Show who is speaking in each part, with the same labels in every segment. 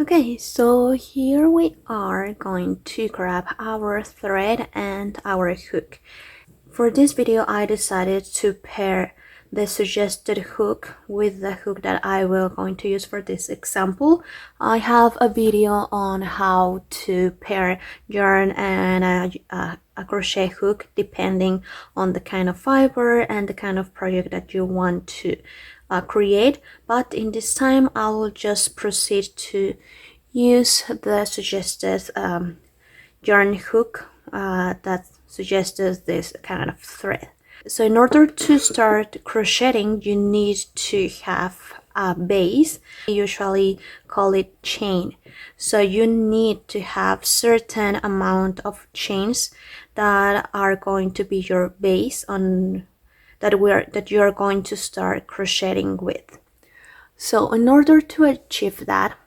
Speaker 1: Okay, so here we are going to grab our thread and our hook. For this video, I decided to pair the suggested hook with the hook that I will going to use for this example. I have a video on how to pair yarn and a crochet hook depending on the kind of fiber and the kind of project that you want to create, but in this time I will just proceed to use the suggested yarn hook that suggests this kind of thread. So in order to start crocheting, you need to have a base. I usually call it chain. So you need to have certain amount of chains that are going to be your base on that you are going to start crocheting with. So in order to achieve that,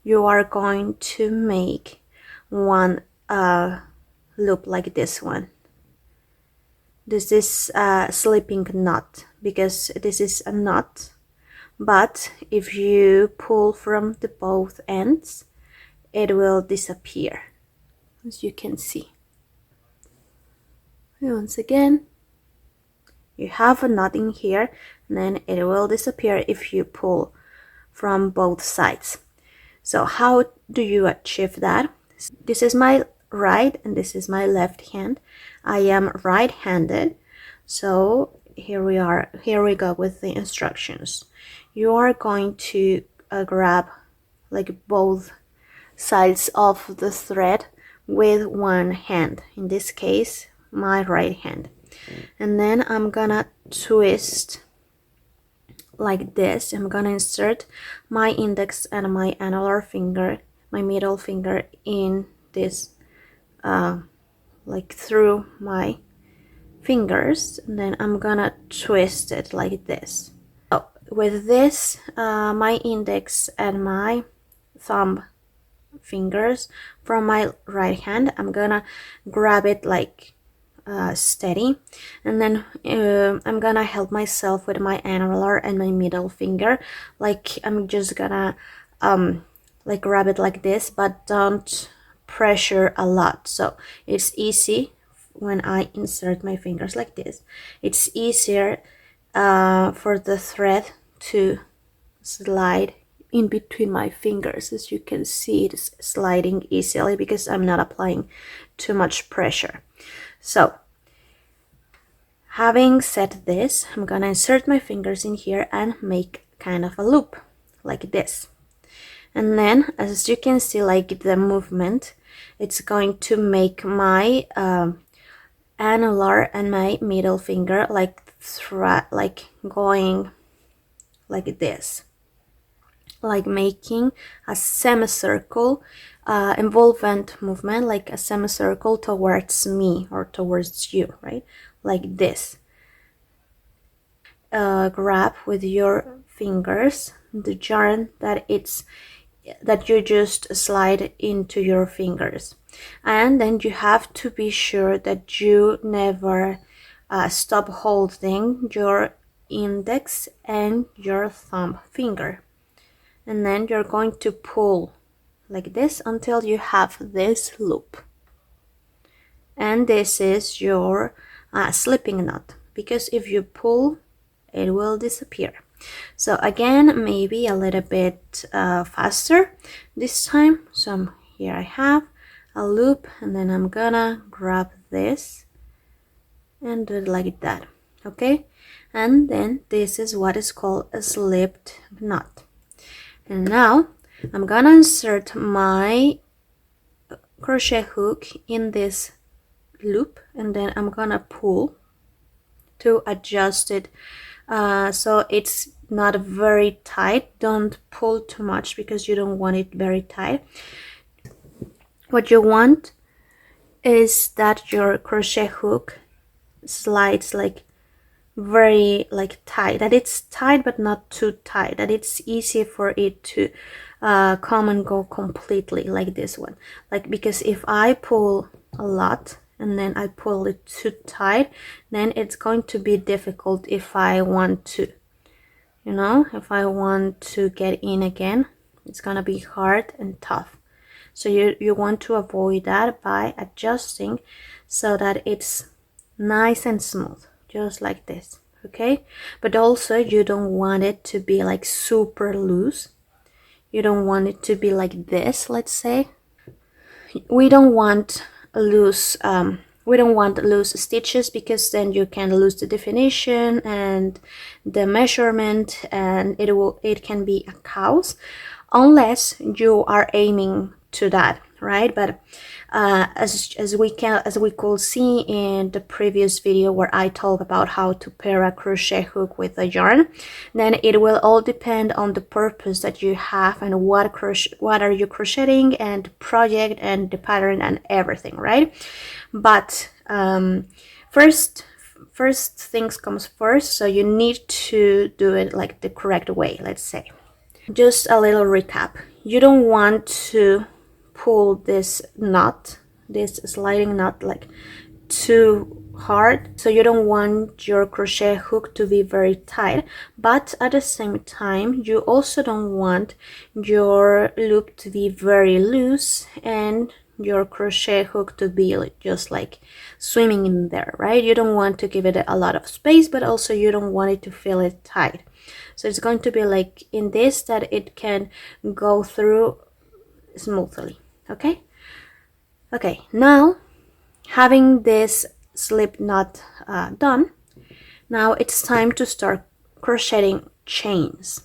Speaker 1: you are going to make one loop like this one. This is a slipping knot because this is a knot, but if you pull from the both ends, it will disappear, as you can see. Once again, you have a knot in here, and then it will disappear if you pull from both sides. So how do you achieve that? This is my right and this is my left hand. I am right-handed, so here we go with the instructions. You are going to grab like both sides of the thread with one hand, in this case my right hand, and then I'm gonna twist like this. I'm gonna insert my index and my annular finger, my middle finger, in this like through my fingers, and then I'm gonna twist it like this. So with this my index and my thumb fingers from my right hand, I'm gonna grab it like steady, and then I'm gonna help myself with my annular and my middle finger. Like I'm just gonna like grab it like this, but don't pressure a lot, so it's easy when I insert my fingers like this. It's easier for the thread to slide in between my fingers. As you can see, it's sliding easily because I'm not applying too much pressure. So having said this, I'm gonna insert my fingers in here and make kind of a loop like this. And then, as you can see, like the movement, it's going to make my annular and my middle finger like going like this, like making a semicircle involvement movement, like a semicircle towards me or towards you, right? Like this. Grab with your fingers the yarn that you just slide into your fingers, and then you have to be sure that you never stop holding your index and your thumb finger, and then you're going to pull like this until you have this loop, and this is your slipping knot, because if you pull, it will disappear. So again, maybe a little bit faster this time. So here I have a loop, and then I'm gonna grab this and do it like that. Okay, and then this is what is called a slipped knot. And now I'm gonna insert my crochet hook in this loop, and then I'm gonna pull to adjust it so it's not very tight. Don't pull too much because you don't want it very tight. What you want is that your crochet hook slides like very tight, that it's tight but not too tight, that it's easy for it to come and go completely, like this one. Like, because if I pull a lot and then I pull it too tight, then it's going to be difficult if I want to, if I want to get in again. It's gonna be hard and tough. So you want to avoid that by adjusting so that it's nice and smooth, just like this, okay? But also you don't want it to be like super loose. You don't want it to be like this, let's say. We don't want loose stitches, because then you can lose the definition and the measurement, and it can be a chaos unless you are aiming to that, right? But as we could see in the previous video where I talk about how to pair a crochet hook with a yarn, then it will all depend on the purpose that you have and what are you crocheting and the project and the pattern and everything, right? But first things comes first, so you need to do it like the correct way, let's say. Just a little recap. You don't want to pull this knot, this sliding knot, like too hard, so you don't want your crochet hook to be very tight, but at the same time you also don't want your loop to be very loose and your crochet hook to be just like swimming in there, right? You don't want to give it a lot of space, but also you don't want it to feel it tight. So it's going to be like in this, that it can go through smoothly, okay? Okay, now having this slip knot done, now it's time to start crocheting chains.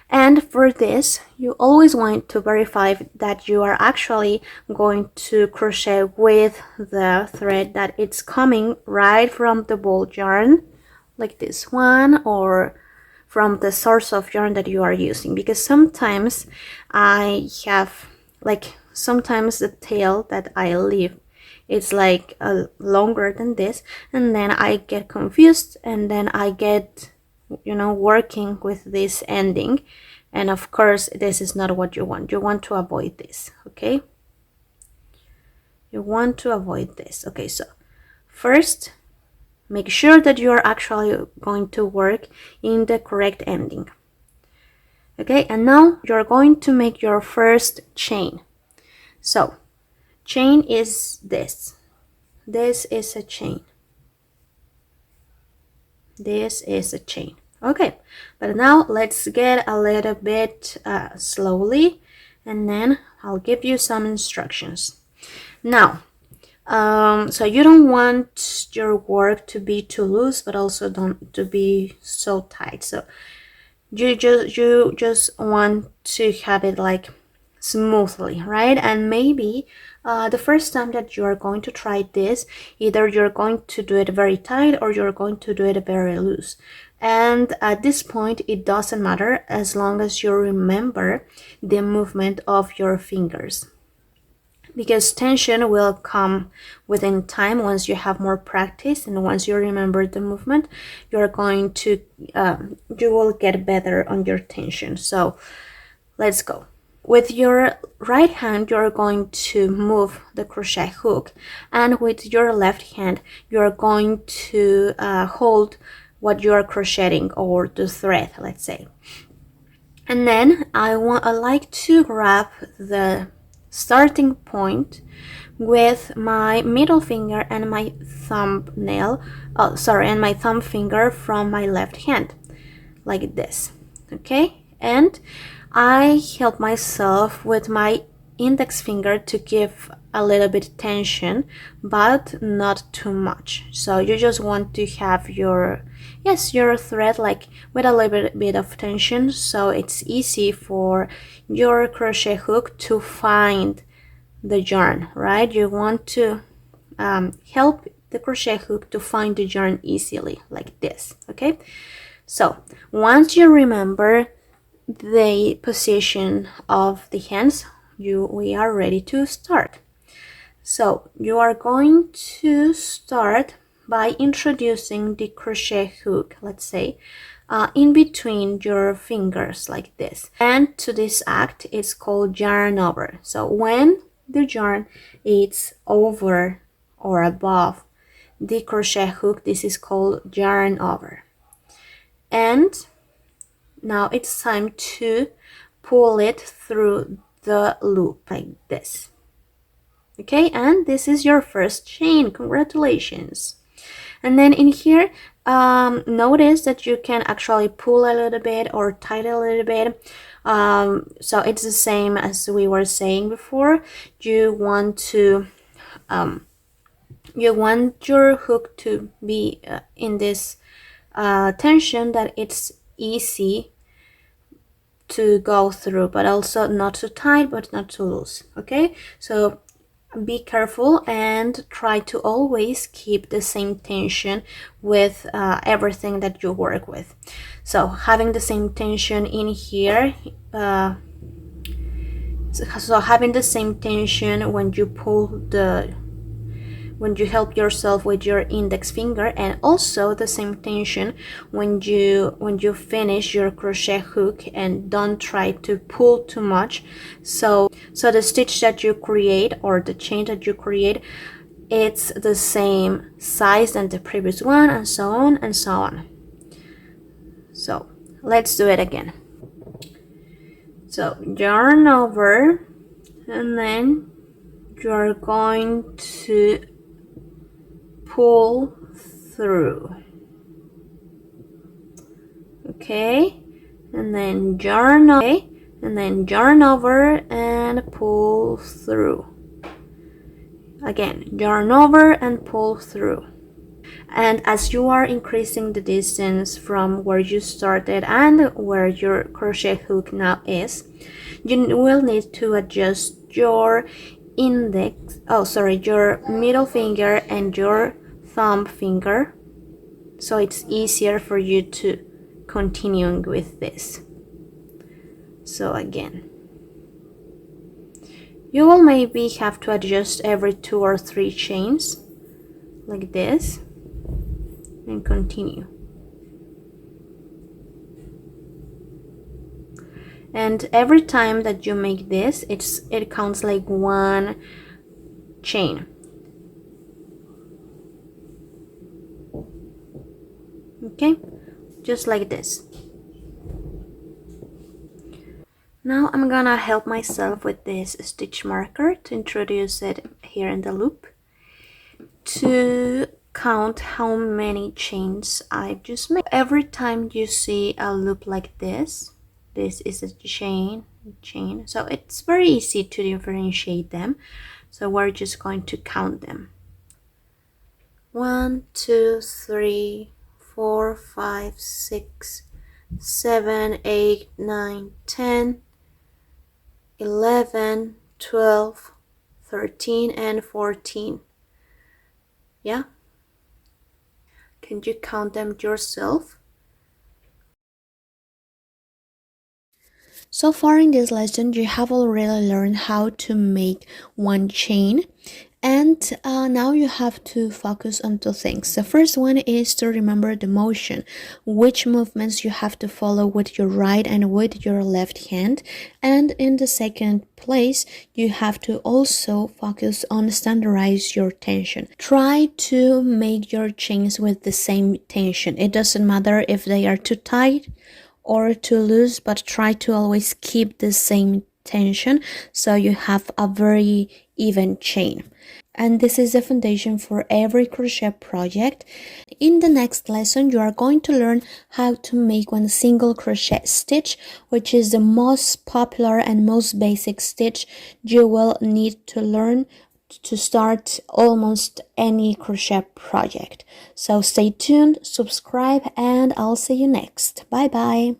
Speaker 1: And for this, you always want to verify that you are actually going to crochet with the thread that it's coming right from the ball yarn, like this one, or from the source of yarn that you are using, because sometimes I have sometimes the tail that I leave, it's like longer than this, and then I get confused, and then I get working with this ending, and of course this is not what you want. You want to avoid this, okay? You want to avoid this. Okay, so first make sure that you are actually going to work in the correct ending. Okay, and now you're going to make your first chain. So chain is this. This is a chain. This is a chain. Okay, but now let's get a little bit slowly, and then I'll give you some instructions. Now, so you don't want your work to be too loose, but also don't to be so tight. So you just want to have it like smoothly, right? And maybe the first time that you are going to try this, either you're going to do it very tight or you're going to do it very loose. And at this point, it doesn't matter as long as you remember the movement of your fingers, because tension will come within time. Once you have more practice and once you remember the movement, you're going to you will get better on your tension. So let's go. With your right hand, you're going to move the crochet hook, and with your left hand, you're going to hold what you are crocheting, or the thread, let's say. And then I like to grab the starting point with my middle finger and my thumbnail, and my thumb finger from my left hand, like this, okay? And I help myself with my index finger to give a little bit tension, but not too much. So you just want to have your thread like with a little bit of tension, so it's easy for your crochet hook to find the yarn, right? You want to help the crochet hook to find the yarn easily, like this, okay? So once you remember the position of the hands, we are ready to start. So you are going to start by introducing the crochet hook, let's say, in between your fingers, like this. And to this act, it's called yarn over. So when the yarn is over or above the crochet hook, this is called yarn over. And now it's time to pull it through the loop like this. Okay, and this is your first chain. Congratulations. And then in here, notice that you can actually pull a little bit or tighten a little bit. So it's the same as we were saying before. You want your hook to be in this tension that it's easy to go through, but also not too tight but not too loose. Okay, so be careful and try to always keep the same tension with everything that you work with. So having the same tension in here, so having the same tension when you help yourself with your index finger, and also the same tension when you finish your crochet hook, and don't try to pull too much. So the stitch that you create or the chain that you create, it's the same size than the previous one, and so on and so on. So let's do it again. So yarn over, and then you're going to pull through. Okay, and then yarn over, and then yarn over and pull through. Again, yarn over and pull through. And as you are increasing the distance from where you started and where your crochet hook now is, you will need to adjust your your middle finger and your thumb finger, so it's easier for you to continue with this. So again, you will maybe have to adjust every 2 or 3 chains like this, and continue. And every time that you make this, it counts like 1 chain. Okay, just like this. Now I'm gonna help myself with this stitch marker to introduce it here in the loop to count how many chains I've just made. Every time you see a loop like this is a chain, so it's very easy to differentiate them. So we're just going to count them. 1, 2, 3, 4, 5, 6, 7, 8, 9, 10, 11, 12, 13, and 14. Yeah? Can you count them yourself? So far in this lesson, you have already learned how to make 1 chain. And now you have to focus on 2 things. The first one is to remember the motion, which movements you have to follow with your right and with your left hand. And in the second place, you have to also focus on standardize your tension. Try to make your chains with the same tension. It doesn't matter if they are too tight or too loose, but try to always keep the same tension so you have a very even chain. And this is the foundation for every crochet project. In the next lesson, you are going to learn how to make 1 single crochet stitch, which is the most popular and most basic stitch you will need to learn to start almost any crochet project. So stay tuned, subscribe, and I'll see you next. Bye bye.